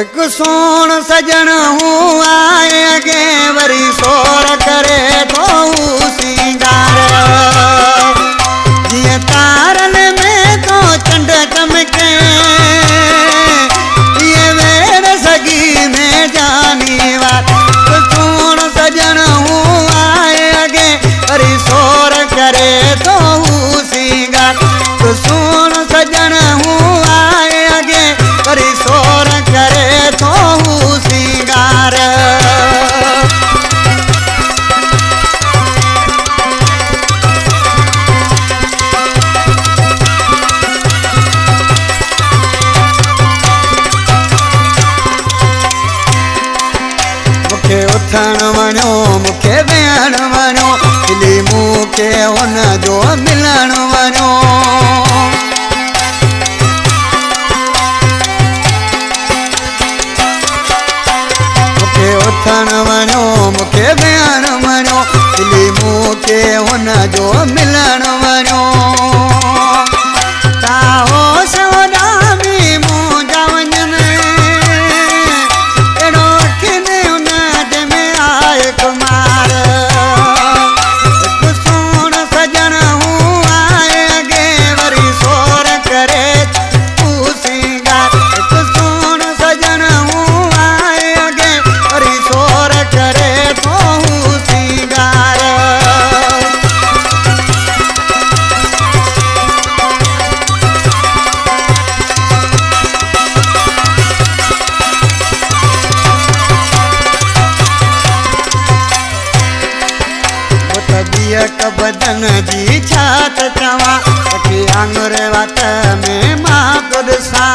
एक सोण सजन हूँ आए अगे वरी सोर करे तो सिंगार जिए तारन में तो चंड चमके ये वेड़ सगी में जानी बात सोण सजन हूँ आए अगे वरी सोर करे तो सिंगार सोण सजन हूँ आए अगे वरी सोर करे तो सिंगार मुखे उथण वणो मुखे वेहण वणो दिली मूंखे हुन जो मिलण वणो उथण वणो मुखे वेहण वणो दिली मूंखे हुन जो मिलण वणो ताहो सौदामी मुंहिंजा वञनि अहिड़ो अखियुनि हुन में आए कुमार हिकु सोण सजण हूँ आए अॻे वरी सोर करे तूं सिंगार हिकु सोण सजण हूँ आए अॻे वरी सोर करे तो सिंगार बदन जी छात चवा सखी आंगुर वात में मां खुद सा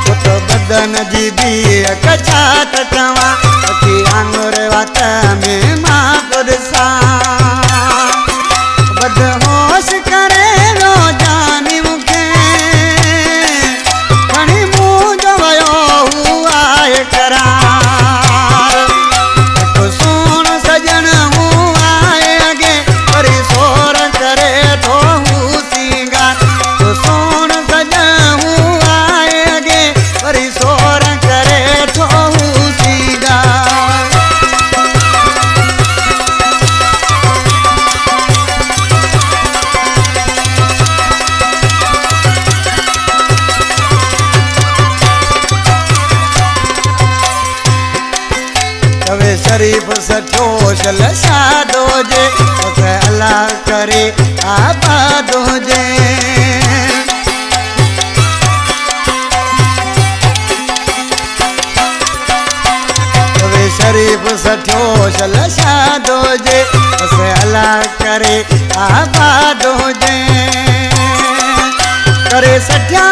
बदन जी दियक छात चवा सखी आंगुर वात में मां खुद सा बदहोश करे रो जानी मुखे खणी मुंह जो वयो आए करार हिकु सोण सजण हूँ आए अॻे वरी सोर करे तो सिंगार हिकु सोण सजण हूँ आए अॻे वरी सोर करे तो सिंगार कवे शरीफ सठो शल शादो जे अल्लाह करे आबाद हुजे कवे शरीफ सठो शल शादो जे अल्लाह करे आबाद हुजे करे सठिया